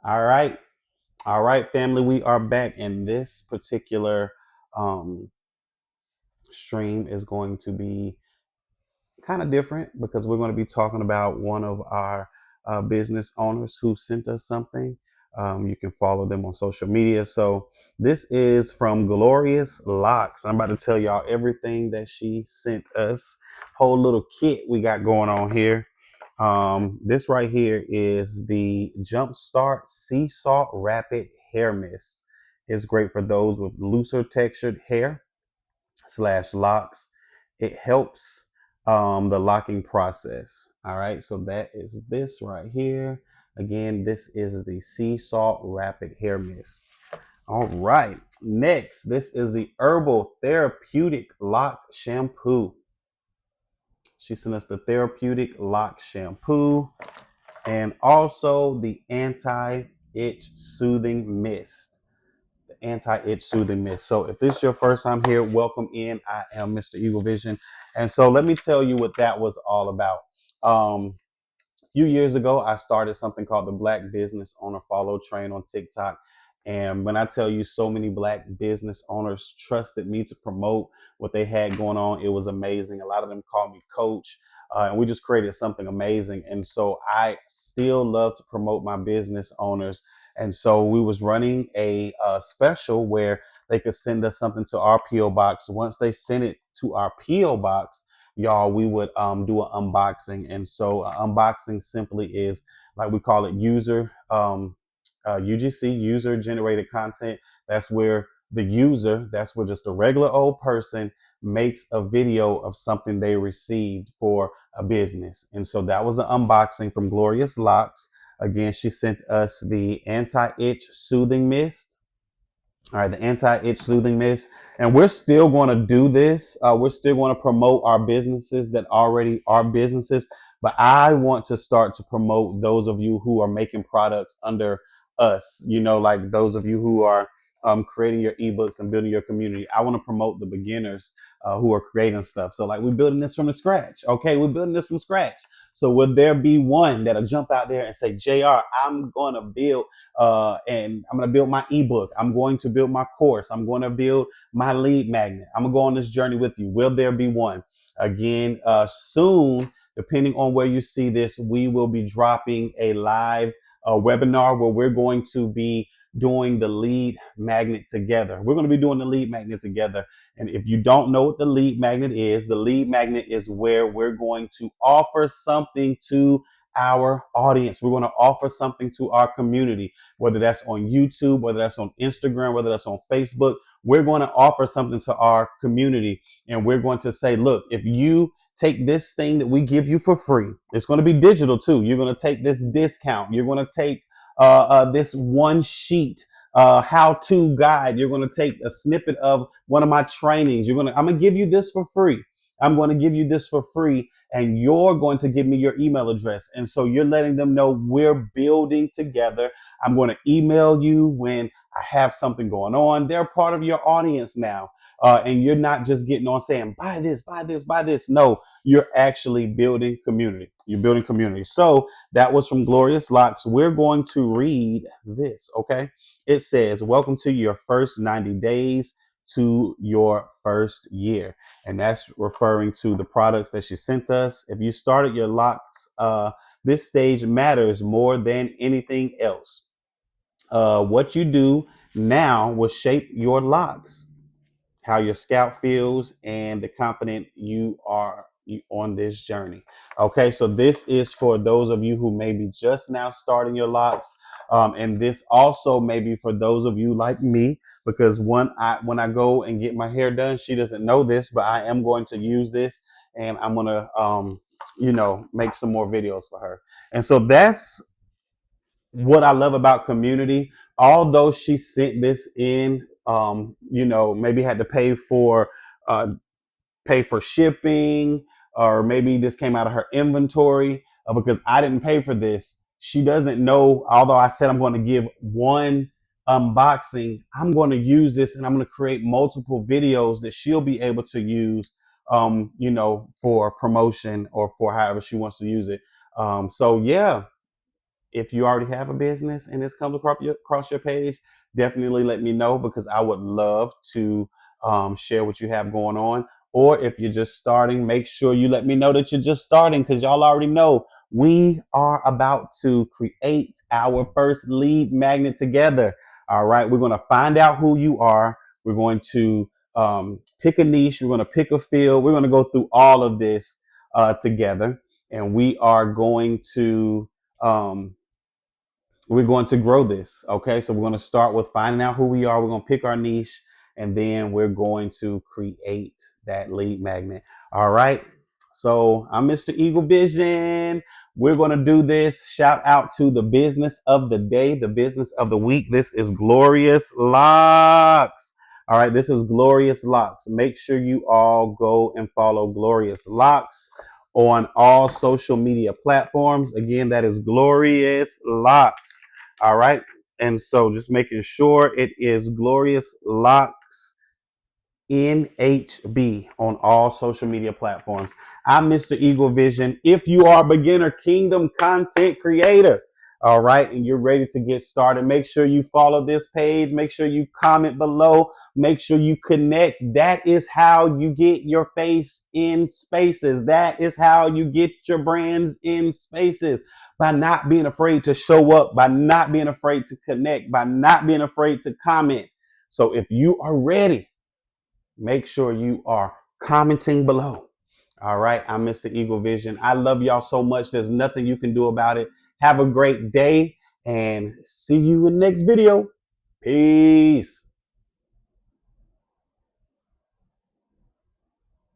All right. All right, family. We are back, and this particular um, stream is going to be kind of different because we're going to be talking about one of our business owners who sent us something. You can follow them on social media. So this is from Glorious Locks. I'm about to tell y'all everything that she sent us. Whole little kit we got going on here. This right here is the Jumpstart Sea Salt Rapid Hair Mist. It's great for those with looser textured hair slash locks. It helps the locking process. All right, so that is this right here. Again, this is the Sea Salt Rapid Hair Mist. All right, next, this is the Herbal Therapeutic Lock Shampoo. She sent us the Therapeutic Lock Shampoo and also the Anti Itch Soothing Mist. Anti-itch soothing mist. So if this is your first time here, welcome in. I am Mr. Eagle Vision. And so let me tell you what that was all about. A few years ago, I started something called the Black Business Owner Follow Train on TikTok. And when I tell you so many Black business owners trusted me to promote what they had going on, it was amazing. A lot of them called me coach. And we just created something amazing. And so I still love to promote my business owners. And so we was running a special where they could send us something to our PO box. Once they sent it to our PO box, y'all, we would do an unboxing. And so unboxing simply is like we call it UGC, user generated content. That's where that's where just a regular old person makes a video of something they received for a business. And so that was an unboxing from Glorious Locks. Again, she sent us the anti-itch soothing mist. All right, the anti-itch soothing mist. And we're still going to do this. We're still going to promote our businesses that already are businesses. But I want to start to promote those of you who are making products under us, like those of you who are creating your ebooks and building your community. I want to promote the beginners who are creating stuff. So like we're building this from the scratch. Okay, we're building this from scratch. So would there be one that'll jump out there and say, JR, I'm going to build and I'm going to build my ebook. I'm going to build my course. I'm going to build my lead magnet. I'm going to go on this journey with you. Will there be one? Again, soon, depending on where you see this, we will be dropping a live webinar where we're going to be doing the lead magnet together. We're going to be doing the lead magnet together. And if you don't know what the lead magnet is, the lead magnet is where we're going to offer something to our audience. We're going to offer something to our community, whether that's on YouTube, whether that's on Instagram, whether that's on Facebook. We're going to offer something to our community. And we're going to say, look, if you take this thing that we give you for free, it's going to be digital too. You're going to take this discount. You're going to take this one sheet how-to guide. You're going to take a snippet of one of my trainings. I'm going to give you this for free. I'm going to give you this for free, and you're going to give me your email address. And so you're letting them know we're building together. I'm going to email you when I have something going on. They're part of your audience now. And you're not just getting on saying, buy this, buy this, buy this. No, you're actually building community. You're building community. So that was from Glorious Locks. We're going to read this, okay? It says, welcome to your first 90 days to your first year. And that's referring to the products that she sent us. If you started your locks, this stage matters more than anything else. What you do now will shape your locks, how your scalp feels, and the confident you are on this journey. Okay, so this is for those of you who may be just now starting your locks, and this also may be for those of you like me, because when I go and get my hair done, she doesn't know this, but I am going to use this, and I'm gonna make some more videos for her. And so that's what I love about community. Although she sent this in, maybe had to uh, pay for shipping, or maybe this came out of her inventory because I didn't pay for this. She doesn't know. Although I said I'm going to give one unboxing, I'm going to use this and I'm going to create multiple videos that she'll be able to use, for promotion or for however she wants to use it. So yeah, If you already have a business and it's come across your page, definitely let me know because I would love to share what you have going on. Or if you're just starting, make sure you let me know that you're just starting because y'all already know we are about to create our first lead magnet together. All right, we're going to find out who you are. We're going to pick a niche. We're going to pick a field. We're going to go through all of this together, and um, we're going to grow this. Okay, so we're going to start with finding out who we are. We're going to pick our niche, and then we're going to create that lead magnet. All right. So I'm Mr. Eagle Vision. We're going to do this. Shout out to the business of the day, the business of the week. This is Glorious Locks. All right, this is Glorious Locks. Make sure you all go and follow Glorious Locks on all social media platforms. Again, that is Glorious Locks. All right. And so just making sure it is Glorious Locks NHB on all social media platforms. I'm Mr. Eagle Vision. If you are a beginner kingdom content creator, all right, and you're ready to get started, make sure you follow this page. Make sure you comment below. Make sure you connect. That is how you get your face in spaces. That is how you get your brands in spaces. By not being afraid to show up, by not being afraid to connect, by not being afraid to comment. So if you are ready, make sure you are commenting below. All right. I'm Mr. Eagle Vision. I love y'all so much. There's nothing you can do about it. Have a great day and see you in the next video. Peace.